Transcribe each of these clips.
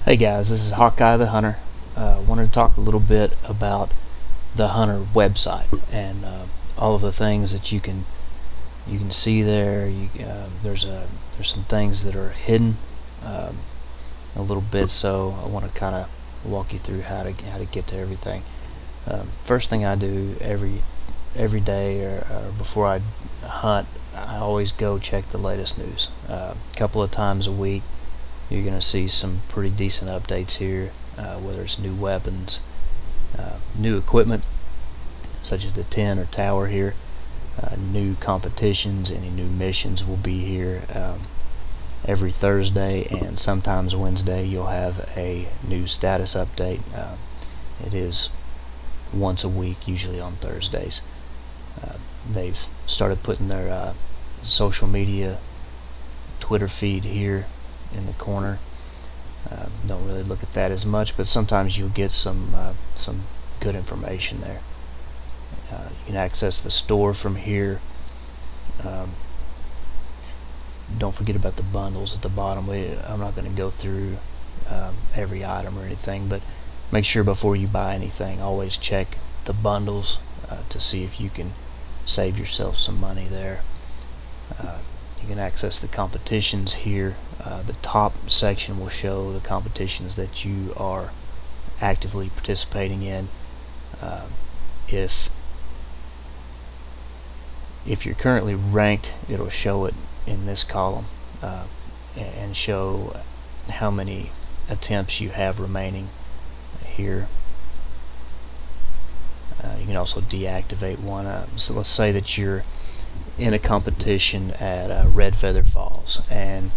Hey guys, this is Hawkeye the Hunter. Wanted to talk a little bit about the Hunter website and all of the things that you can see there. There's some things that are hidden a little bit, so I want to kind of walk you through how to get to everything. First thing I do every day or before I hunt, I always go check the latest news. A couple of times a week you're going to see some pretty decent updates here, whether it's new weapons, new equipment such as the 10 or tower here, new competitions, any new missions will be here. Every Thursday and sometimes Wednesday you'll have a new status update. It is once a week, usually on Thursdays. They've started putting their social media Twitter feed here in the corner. Don't really look at that as much, but sometimes you'll get some good information there. You can access the store from here. Don't forget about the bundles at the bottom. I'm not going to go through every item or anything, but make sure before you buy anything, always check the bundles to see if you can save yourself some money there. You can access the competitions here. The top section will show the competitions that you are actively participating in. If you're currently ranked, it'll show it in this column and show how many attempts you have remaining here. You can also deactivate one. So let's say that you're in a competition at Red Feather Falls and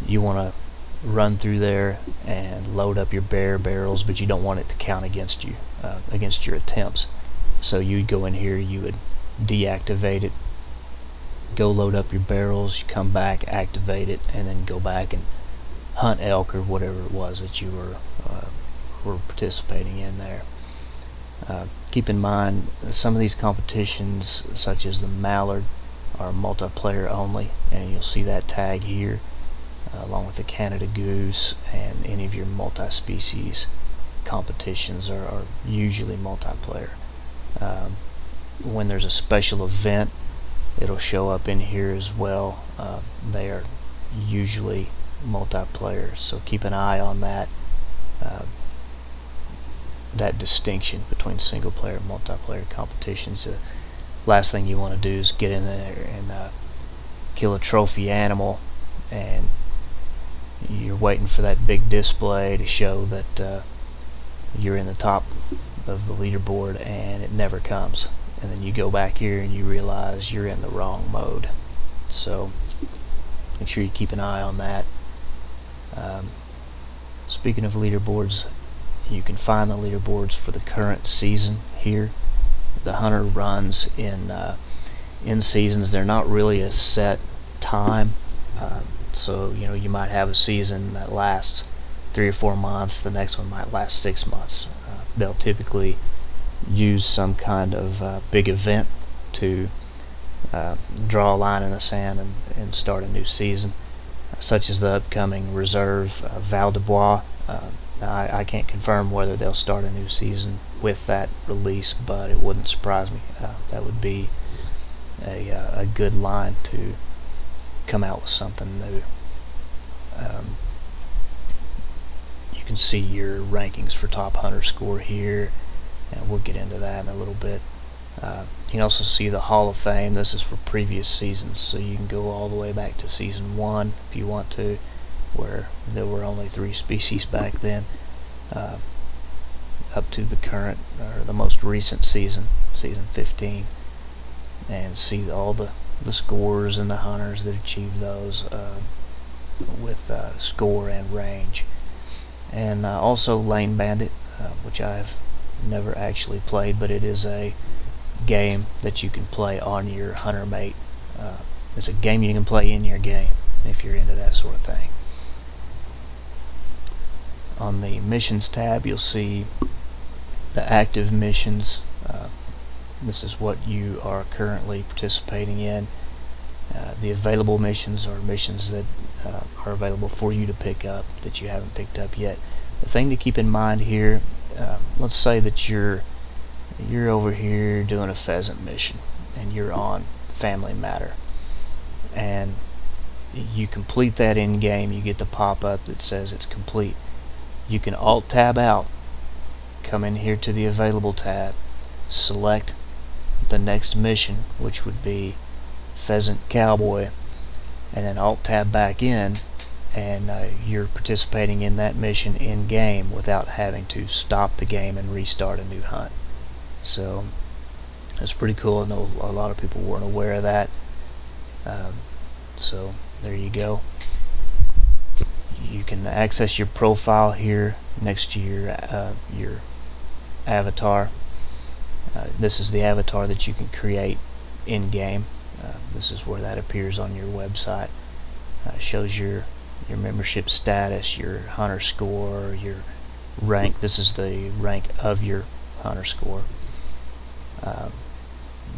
you want to run through there and load up your bear barrels, but you don't want it to count against you, against your attempts. So you'd go in here, you would deactivate it, go load up your barrels, you come back, activate it, and then go back and hunt elk or whatever it was that you were participating in there. Keep in mind, some of these competitions, such as the mallard, are multiplayer only, and you'll see that tag here, along with the Canada goose, and any of your multi-species competitions are usually multiplayer. When there's a special event, it'll show up in here as well. They are usually multiplayer, so keep an eye on that. That distinction between single player and multiplayer competitions. The last thing you want to do is get in there and kill a trophy animal, and you're waiting for that big display to show that you're in the top of the leaderboard, and it never comes, and then you go back here and you realize you're in the wrong mode. So make sure you keep an eye on that. Speaking of leaderboards, you can find the leaderboards for the current season here. The Hunter runs in seasons. They're not really a set time, so you might have a season that lasts 3 or 4 months. The next one might last 6 months. They'll typically use some kind of big event to draw a line in the sand and start a new season, such as the upcoming Reserve Val de Bois. I can't confirm whether they'll start a new season with that release, but it wouldn't surprise me. That would be a good line to come out with something new. You can see your rankings for Top Hunter Score here, and we'll get into that in a little bit. You can also see the Hall of Fame. This is for previous seasons, so you can go all the way back to season 1 if you want to, where there were only 3 species back then, up to the current, or the most recent season 15, and see all the scores and the hunters that achieved those with score and range. And also Lane Bandit, which I've never actually played, but it is a game that you can play on your hunter mate. It's a game you can play in your game if you're into that sort of thing. On the missions tab, you'll see the active missions. This is what you are currently participating in. The available missions are missions that are available for you to pick up that you haven't picked up yet. The thing to keep in mind here, let's say that you're over here doing a pheasant mission and you're on Family Matter, and you complete that in game. You get the pop-up that says it's complete. You can alt tab out, come in here to the available tab, select the next mission, which would be Pheasant Cowboy, and then alt tab back in, and you're participating in that mission in game without having to stop the game and restart a new hunt. So that's pretty cool. I know a lot of people weren't aware of that. So there you go. You can access your profile here next to your avatar. This is the avatar that you can create in game. This is where that appears on your website. Shows your membership status, your hunter score, your rank. This is the rank of your hunter score.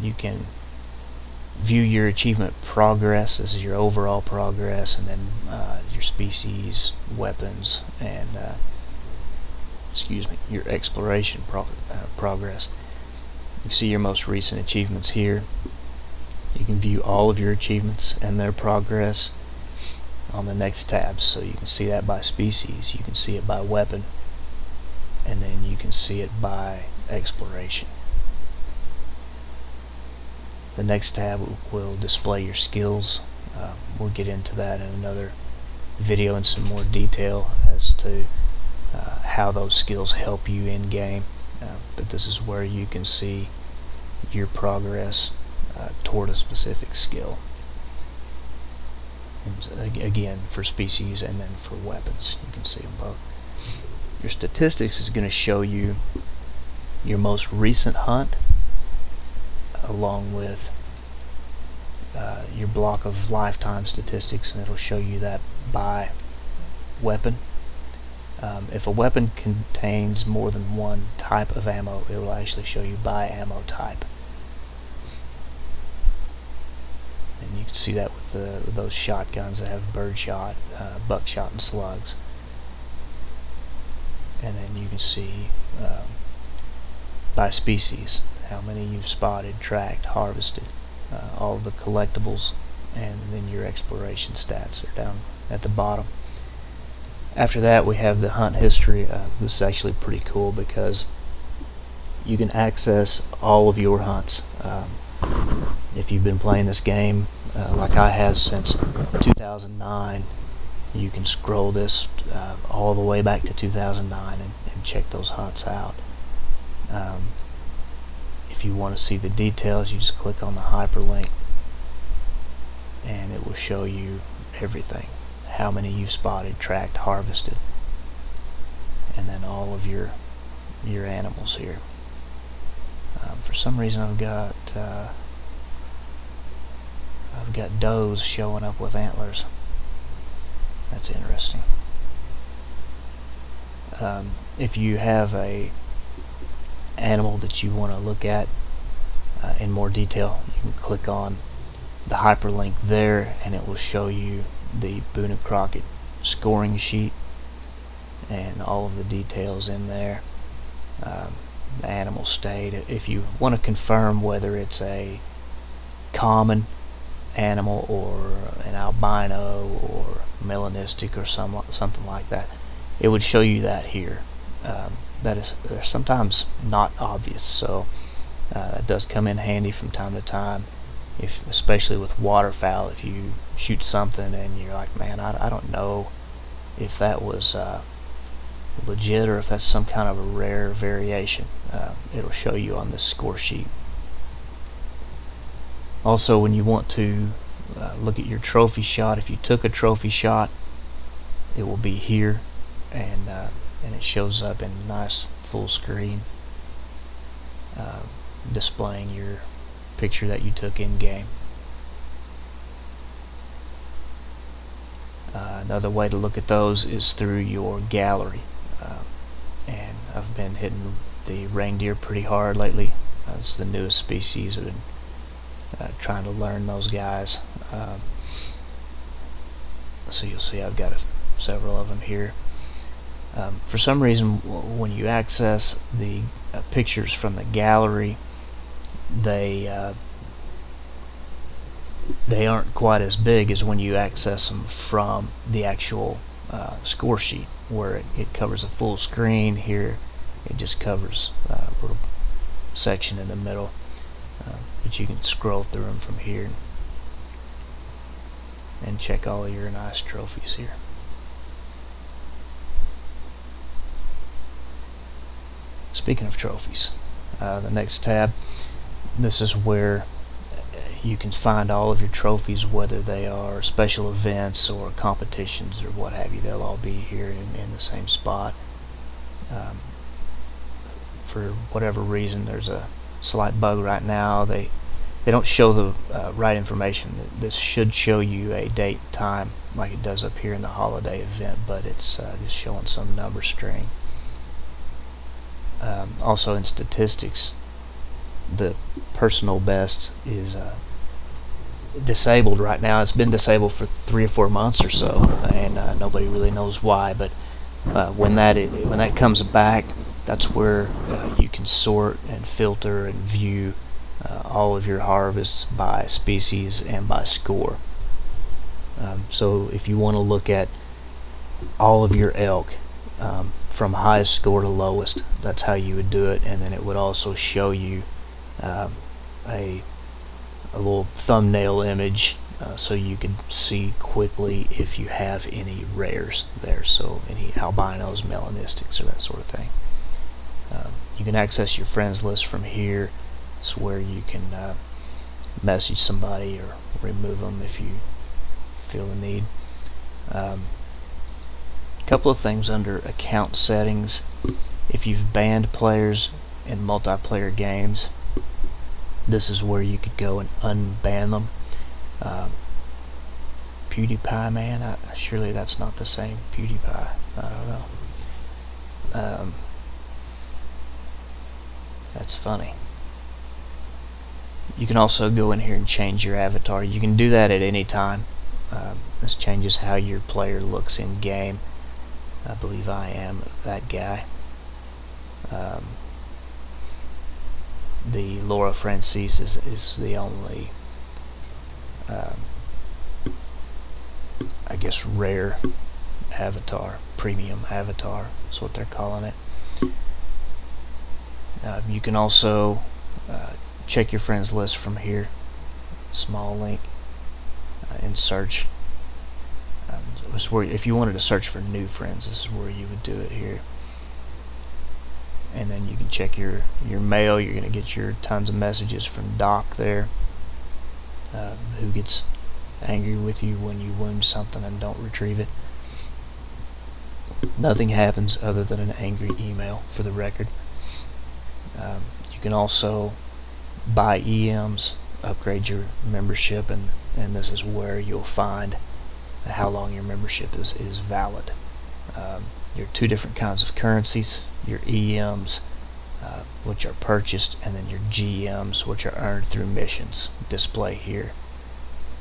You can view your achievement progress. This is your overall progress, and then your species, weapons, and your exploration progress. You can see your most recent achievements here. You can view all of your achievements and their progress on the next tab. So you can see that by species, you can see it by weapon, and then you can see it by exploration. The next tab will display your skills. We'll get into that in another video in some more detail as to how those skills help you in game. But this is where you can see your progress toward a specific skill. And again, for species and then for weapons, you can see them both. Your statistics is going to show you your most recent hunt, along with your block of lifetime statistics, and it'll show you that by weapon. If a weapon contains more than one type of ammo, it will actually show you by ammo type. And you can see that with those shotguns that have birdshot, buckshot, and slugs. And then you can see by species how many you've spotted, tracked, harvested, all of the collectibles, and then your exploration stats are down at the bottom. After that, we have the hunt history. This is actually pretty cool because you can access all of your hunts. If you've been playing this game like I have since 2009, you can scroll this all the way back to 2009 and check those hunts out. If you want to see the details, you just click on the hyperlink and it will show you everything. How many you've spotted, tracked, harvested, and then all of your animals here. For some reason I've got does showing up with antlers. That's interesting. If you have a animal that you want to look at in more detail, you can click on the hyperlink there and it will show you the Boone and Crockett scoring sheet and all of the details in there. The animal state. If you want to confirm whether it's a common animal or an albino or melanistic or something like that, it would show you that here. They're sometimes not obvious, so that does come in handy from time to time. Especially with waterfowl, if you shoot something and you're like, man, I don't know if that was legit or if that's some kind of a rare variation, it'll show you on this score sheet. Also, when you want to look at your trophy shot, if you took a trophy shot, it will be here, and it shows up in nice full screen, displaying your picture that you took in game. Another way to look at those is through your gallery, and I've been hitting the reindeer pretty hard lately. It's the newest species. I've been trying to learn those guys. So you'll see I've got several of them here. For some reason, when you access the pictures from the gallery, they aren't quite as big as when you access them from the actual score sheet, where it covers a full screen. Here it just covers a little section in the middle, but you can scroll through them from here and check all of your nice trophies here. Speaking of trophies, the next tab, this is where you can find all of your trophies, whether they are special events or competitions or what have you. They'll all be here in the same spot. For whatever reason, there's a slight bug right now. They don't show the right information. This should show you a date and time like it does up here in the holiday event, but it's just showing some number string. Also in statistics, the personal best is disabled right now. It's been disabled for 3 or 4 months or so, and nobody really knows why. But when that comes back, that's where you can sort and filter and view all of your harvests by species and by score. So if you want to look at all of your elk from highest score to lowest, that's how you would do it. And then it would also show you a little thumbnail image so you could see quickly if you have any rares there, so any albinos, melanistics, or that sort of thing. You can access your friends list from here. It's where you can message somebody or remove them if you feel the need. Couple of things under account settings. If you've banned players in multiplayer games, this is where you could go and unban them. PewDiePie, man, surely that's not the same PewDiePie. I don't know. That's funny. You can also go in here and change your avatar. You can do that at any time. This changes how your player looks in game. I believe I am that guy. The Laura Francis is the only, I guess, rare avatar, premium avatar is what they're calling it. You can also check your friends list from here, small link, and search. This is where, if you wanted to search for new friends, this is where you would do it here. And then you can check your mail. You're going to get your tons of messages from Doc there, who gets angry with you when you wound something and don't retrieve it. Nothing happens other than an angry email, for the record. You can also buy EMs, upgrade your membership, and this is where you'll find how long your membership is valid. Your 2 different kinds of currencies, your EMs, which are purchased, and then your GMs, which are earned through missions, display here.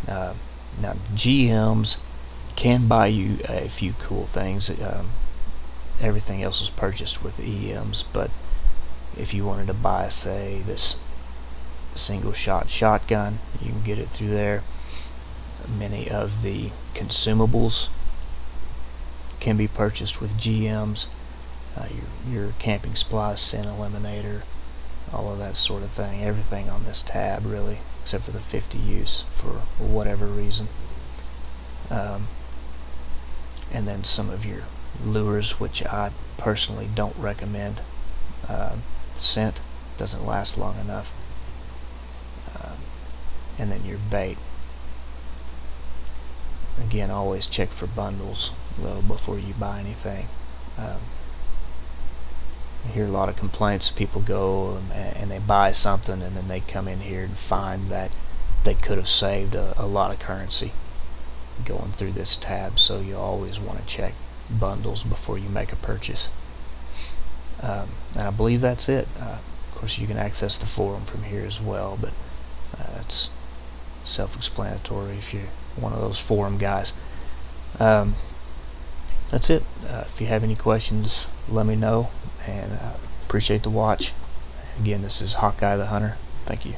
Now GMs can buy you a few cool things. Everything else is purchased with EMs, but if you wanted to buy, say, this single shot shotgun, you can get it through there. Many of the consumables can be purchased with GMs. Your camping supplies, scent eliminator, all of that sort of thing. Everything on this tab, really, except for the 50 use for whatever reason. And then some of your lures, which I personally don't recommend. Scent doesn't last long enough. And then your bait. Again, always check for bundles though before you buy anything. I hear a lot of complaints. People go and they buy something, and then they come in here and find that they could have saved a lot of currency going through this tab. So you always want to check bundles before you make a purchase. And I believe that's it. Of course, you can access the forum from here as well, but it's self-explanatory if you're one of those forum guys. Um, that's it. If you have any questions, let me know, and appreciate the watch. Again, this is Hawkeye the Hunter. Thank you.